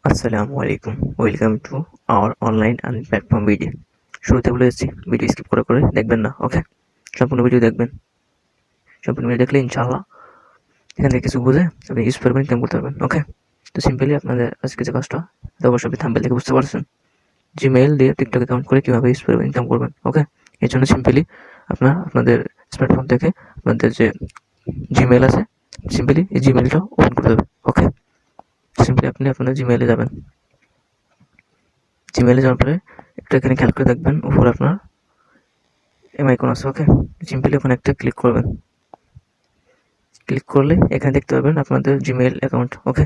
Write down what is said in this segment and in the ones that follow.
আসসালামু আলাইকুম, welcome to our online earning platform video. শুরুতে বলে এসেছি ভিডিও স্কিপ করে দেখবেন না, ওকে? সম্পূর্ণ ভিডিও দেখবেন। সম্পূর্ণ ভিডিও দেখলে ইনশাআল্লাহ এখান থেকে কিছু বুঝে আপনি ইউজ করবেন, ইনকাম করতে পারবেন, ওকে? তো সিম্পলি আপনাদের আজকে যে কাজটা, তো অবশ্যই আপনি থাম্বনেল থেকে বুঝতে পারছেন। জিমেইল দিয়ে টিকটক অ্যাকাউন্ট করে কীভাবে ইউজ করবেন, ইনকাম করবেন, ওকে? এর জন্য সিম্পলি আপনাদের স্মার্টফোন থেকে আপনাদের যে জিমেইল আছে, সিম্পলি এই জিমেইলটা ওপেন করতে হবে, ওকে? সিম্পলি আপনি আপনাদের জিমেইলে যাবেন। জিমেইলে যাওয়ার পরে একটু এখানে খেয়াল করে দেখবেন, উপরে আপনার আইকন আছে, ওকে? সিম্পলি ওখানে একটা ক্লিক করবেন। ক্লিক করলে এখানে দেখতে পাবেন আপনাদের জিমেইল অ্যাকাউন্ট, ওকে?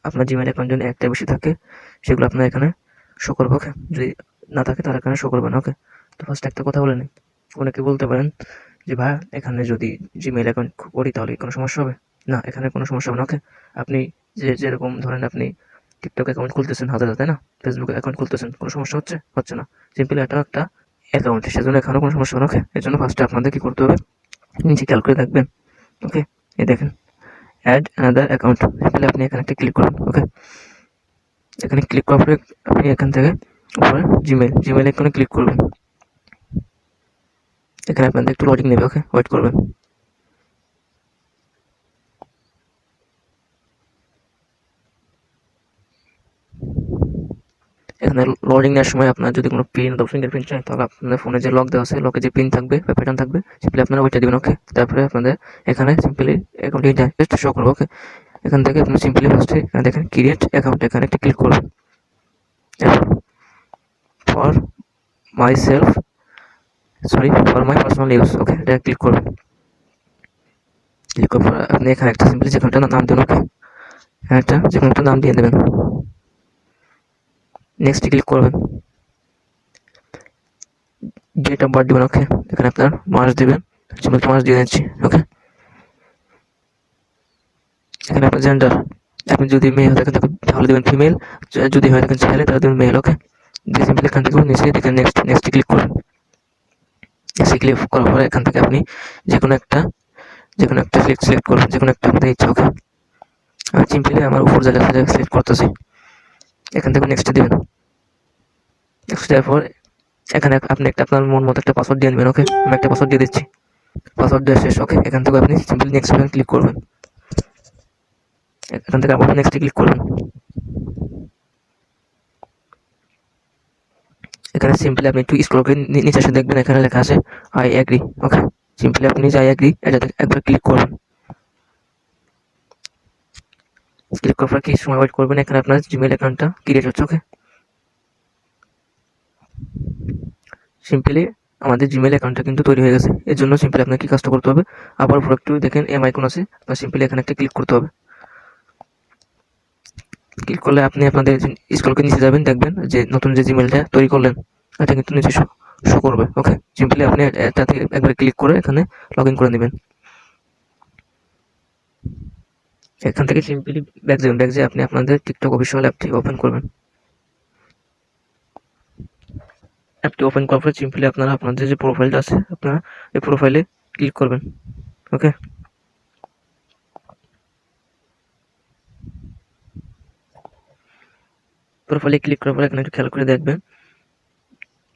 আপনার জিমেইল অ্যাকাউন্ট যদি একটা বেশি থাকে সেগুলো আপনার এখানে শো করবে, ওকে? যদি না থাকে তাহলে এখানে শো করবে না, ওকে? তো ফার্স্ট একটা কথা বলে নিই। অনেকে বলতে পারেন যে ভাই, এখানে যদি জিমেইল অ্যাকাউন্ট করি তাহলে কোনো সমস্যা হবে? না, এখানে কোনো সমস্যা হবে না, ওকে? আপনি যেরকম ধরেন আপনি টিকটক অ্যাকাউন্ট খুলতেছেন হাজার, তাই না? ফেসবুক অ্যাকাউন্ট খুলতেছেন, কোনো সমস্যা হচ্ছে না। সিম্পলি এটা একটা অ্যাকাউন্ট, সেজন্য এখানেও কোনো সমস্যা হবে না, ওকে? এর জন্য ফার্স্টে আপনাদের কি করতে হবে, নিচে খেয়াল করে দেখবেন, ওকে? এই দেখেন অ্যাড অ্যানাদার অ্যাকাউন্ট, সিম্পলি আপনি এখানে একটা ক্লিক করুন, ওকে? এখানে ক্লিক করার পরে আপনি এখান থেকে উপরে জিমেইল এখানে ক্লিক করবেন। এখানে আপনাদের একটু লোডিং নেবে, ওকে? ওয়েট করবেন। এখানে লোডিং নেওয়ার সময় আপনার যদি কোনো পিন অথবা ফিঙ্গারপ্রিন্ট চাই, তাহলে আপনাদের ফোনে যে লক দেওয়া আছে, লকে যে পিন থাকবে বা প্যাটার্ন থাকবে, সিম্পলি আপনারা ওইটা দিবেন, ওকে? তারপরে আপনাদের এখানে সিম্পলি অ্যাকাউন্ট ইন্টারফেসটা শো করবে, ওকে? এখান থেকে আপনি সিম্পলি ফার্স্টে এখানে দেখেন ক্রিয়েট অ্যাকাউন্ট, এখানে একটা ক্লিক করবেন। For myself for my personal use, okay? এটা ক্লিক করবেন। ক্লিক করার পর আপনি এখানে একটা সিম্পলি যে কোনো একটা নাম দেবেন, ওকে? এখানে একটা যে কোনো একটা নাম দিয়ে দেবেন। নেক্সট ক্লিক করবেন। ডেট অফ বার্থ দিবেন, ওকে? এখানে আপনার মাস দিবেন, সিম্পল মাস দিয়ে দিচ্ছি, ওকে? এখানে আপনার জেন্ডার, আপনি যদি মেয়ে হয়ে থাকেন তাহলে দেবেন ফিমেল, যদি হয়ে থাকেন ছেলে তাহলে দেবেন মেল, ওকে? দিয়ে সিম্পলি এখান থেকে নিচে দেখেন নেক্সট ক্লিক করবেন। নেক্সট ক্লিক করার পরে এখান থেকে আপনি যে কোনো একটা সিলেক্ট করবেন, যে কোনো একটা আপনাদের ইচ্ছা, ওকে? আমি সিম্পলি আমার উপর যে লেখা যায় সিলেক্ট করতেছি। এখান থেকে নেক্সট দিবেন। নেক্সট দেওয়ার পর এখানে আপনি একটা আপনার মন মতো একটা পাসওয়ার্ড দিয়ে নেবেন, ওকে? আমি একটা পাসওয়ার্ড দিয়ে দিচ্ছি। পাসওয়ার্ড দেওয়া শেষ, ওকে? এখান থেকে আপনি সিম্পলি নেক্সট বাটন ক্লিক করবেন। এখান থেকে আবার নেক্সট ক্লিক করবেন। এখানে সিম্পলি আপনি একটু স্ক্রল করে নিচে এসে দেখবেন এখানে লেখা আছে আই এগ্রি, ওকে? সিম্পলি আপনি যে আই এগ্রি এটাতে একবার ক্লিক করবেন। ক্লিক করার পর কিছু সময় ওয়েট করবেন, এখানে আপনার জিমেইল অ্যাকাউন্টটা ক্রিয়েট হচ্ছে, ওকে? সিম্পলি আমাদের জিমেইল অ্যাকাউন্টটা কিন্তু তৈরি হয়ে গেছে। এর জন্য সিম্পলি আপনাকে কি কাজটা করতে হবে, আবার উপরে একটু দেখেন আইকন আছে, আপনার সিম্পলি এখানে একটা ক্লিক করতে হবে। ক্লিক করলে আপনি আপনাদের স্ক্রল করে নিচে যাবেন, দেখবেন যে নতুন যে জিমেইলটা তৈরি করলেন এটা কিন্তু নিচে শো করবে, ওকে? সিম্পলি আপনি এটাতে একবার ক্লিক করে এখানে লগ ইন করে নেবেন। এখান থেকে সিম্পলি ব্যাক যাবেন, ব্যাক যেয়ে আপনি আপনাদের টিকটক অফিসিয়াল অ্যাপটি ওপেন করবেন। অ্যাপটি ওপেন করার পর সিম্পলি আপনারা আপনাদের যে প্রোফাইলটা আছে আপনারা এই প্রোফাইলে ক্লিক করবেন, ওকে? প্রোফাইলে ক্লিক করার পর এখানে একটু খেয়াল করে দেখবেন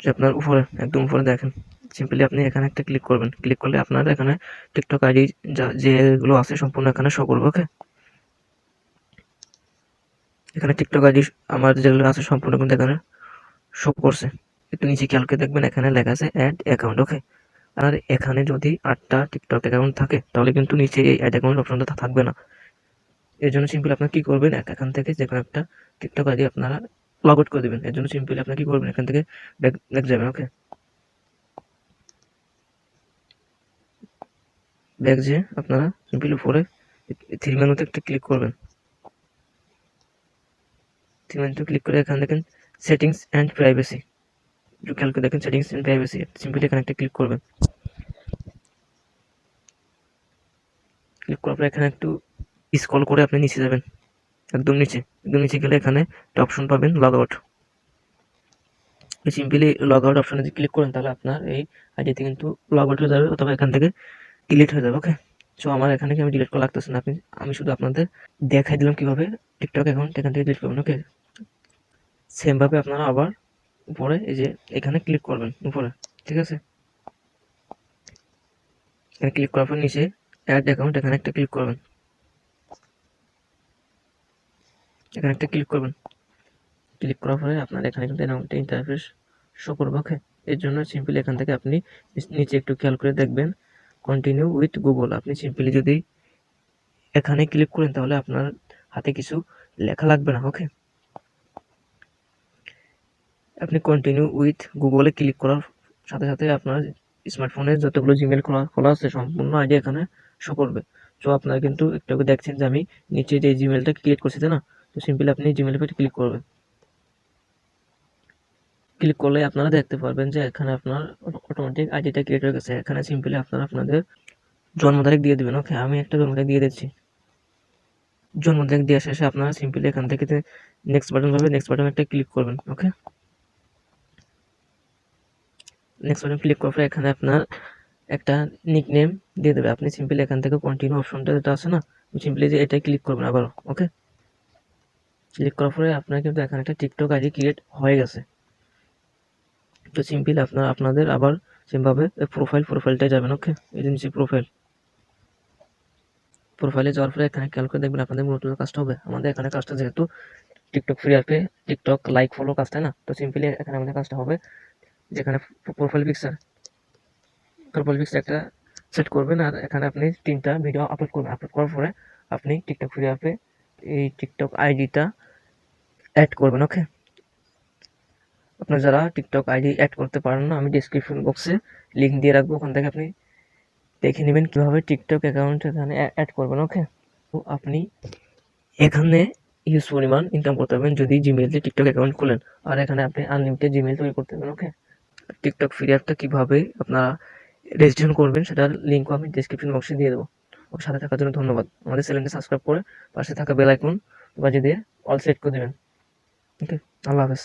যে আপনার উপরে একদম উপরে দেখেন সিম্পলি আপনি এখানে একটা ক্লিক করবেন। ক্লিক করলে আপনার এখানে টিকটক আইডি যেগুলো আছে সম্পূর্ণ এখানে শো করবে, ওকে? এখানে টিকটক আইডি আমার যেগুলো আছে সম্পূর্ণ কিন্তু এখানে শো করছে। একটু নিচে খেয়াল করে দেখবেন এখানে লেখা আছে অ্যাড অ্যাকাউন্ট, ওকে? আর এখানে যদি 8টা টিকটক অ্যাকাউন্ট থাকে তাহলে কিন্তু নিচে এই অ্যাড অ্যাকাউন্ট অপশনটা থাকবে না। এর জন্য সিম্পলি আপনারা কি করবেন, এখান থেকে যে কোনো একটা টিকটক আইডি আপনারা লগ আউট করে দেবেন। এর জন্য সিম্পলি আপনারা কি করবেন, এখান থেকে ব্যাক যাবেন, ওকে? ব্যাক যেয়ে আপনারা সিম্পলি উপরে থ্রি মেনুতে একটা ক্লিক করবেন। থ্রি মেনুতে ক্লিক করে এখানে দেখেন সেটিংস অ্যান্ড প্রাইভেসি, একটু খেয়াল করে দেখেন সেটিংস অ্যান্ড প্রাইভেসি, সিম্পলি এখানে একটা ক্লিক করবেন। ক্লিক করার পর এখানে একটু স্ক্রল করে আপনি নিচে যাবেন, একদম নিচে গেলে এখানে একটা অপশন পাবেন log out. Simply log out অপশনে যদি ক্লিক করেন তাহলে আপনার এই আইডিতে কিন্তু লগ আউট হয়ে যাবে অথবা এখান থেকে ডিলিট হয়ে যাবে, ওকে? সো আমার এখানে আমি ডিলিট করা লাগতেছে না, আমি শুধু আপনাদের দেখাই দিলাম কিভাবে টিকটক অ্যাকাউন্ট এখান থেকে ডিলিট করবেন, ওকে? সেমভাবে আপনারা আবার উপরে এই যে এখানে ক্লিক করবেন উপরে, ঠিক আছে? এখানে ক্লিক করার পর নিচে অ্যাড অ্যাকাউন্ট এখানে একটা ক্লিক করবেন, এখানে একটা ক্লিক করবেন। ক্লিক করার পরে আপনার এখানে কিন্তু এরকম একটা ইন্টারফেস শো করবে, ওকে? এর জন্য সিম্পলি এখান থেকে আপনি নিচে একটু খেয়াল করে দেখবেন কন্টিনিউ উইথ গুগল। আপনি সিম্পলি যদি এখানে ক্লিক করেন তাহলে আপনার হাতে কিছু লেখা লাগবে না, ওকে? আপনি কন্টিনিউ উইথ গুগলে ক্লিক করার সাথে সাথে আপনার স্মার্টফোনে যতগুলো জিমেল খোলা আছে সম্পূর্ণ আইডি এখানে শো করবে। তো আপনারা কিন্তু একটু আগে দেখছেন যে আমি নিচে যে জিমেলটা ক্রিয়েট করছি, তাই না? তো সিম্পলি আপনি জিমেলের উপরে ক্লিক করবেন। ক্লিক করলে আপনারা দেখতে পারবেন যে এখানে আপনার অটোমেটিক আইডিটা ক্রিয়েট হয়ে গেছে। এখানে সিম্পলি আপনারা আপনাদের জন্ম তারিখ দিয়ে দেবেন, ওকে? আমি একটা জন্ম তারিখ দিয়ে দিচ্ছি। জন্ম তারিখ দেওয়া শেষে আপনারা সিম্পলি এখান থেকে নেক্সট বাটন পাবে, নেক্সট বাটন একটা ক্লিক করবেন, ওকে? নেক্সট বাটন ক্লিক করার পরে এখানে আপনার একটা নিকনেম দিয়ে দেবে। আপনি সিম্পলি এখান থেকে কন্টিনিউ অপশনটা যেটা আছে না, সিম্পলি যে এটাই ক্লিক করবেন আবারও, ওকে? ক্লিক করার পরে আপনার কিন্তু এখানে একটা টিকটক আইডি ক্রিয়েট হয়ে গেছে। তো সিম্পলি আপনাদের আবার সেমভাবে প্রোফাইলটায় যাবেন, ওকে? এই যে প্রোফাইলে যাওয়ার পরে এখানে খেয়াল করে দেখবেন আপনাদের মূলত কাজটা হবে। আমাদের এখানে কাজটা যেহেতু টিকটক ফ্রি অ্যাপে টিকটক লাইক ফলো কাজ, তাই না? তো সিম্পলি এখানে আমাদের কাজটা হবে যেখানে প্রোফাইল পিকচার একটা সেট করবেন আর এখানে আপনি 3টা ভিডিও আপলোড করবেন। আপলোড করার পরে আপনি টিকটক ফ্রি অ্যাপে এই টিকটক আইডিটা অ্যাড করবেন, ওকে? আপনার যারা টিকটক আইডি অ্যাড করতে পারেন না, আমি ডিসক্রিপশন বক্সে লিঙ্ক দিয়ে রাখবো, ওখান থেকে আপনি দেখে নেবেন কীভাবে টিকটক অ্যাকাউন্ট এখানে অ্যাড করবেন, ওকে? তো আপনি এখানে হিউজ পরিমাণ ইনকাম করতে পারবেন যদি জিমেইল দিয়ে টিকটক অ্যাকাউন্ট খোলেন। আর এখানে আপনি আনলিমিটেড জিমেইল তৈরি করতে পারবেন, ওকে? টিকটক ফ্রি অ্যাপটা কীভাবে আপনারা রেজিস্ট্রেশন করবেন সেটার লিঙ্কও আমি ডিসক্রিপশন বক্সে দিয়ে দেবো। ওর সাথে থাকার জন্য ধন্যবাদ। আমাদের চ্যানেলটি সাবস্ক্রাইব করে পাশে থাকা বেল আইকন বাজিয়ে দিয়ে অল সেট করে দেবেন, ওকে? আল্লাহ হাফেজ।